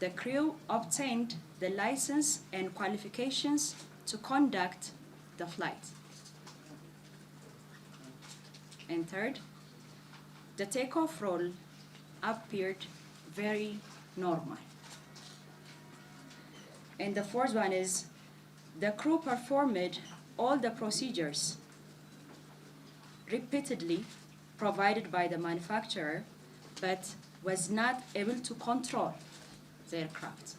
the crew obtained the license and qualifications to conduct the flight. And third, the takeoff roll appeared very normal. And the fourth one is the crew performed all the procedures repeatedly provided by the manufacturer, but was not able to control the aircraft.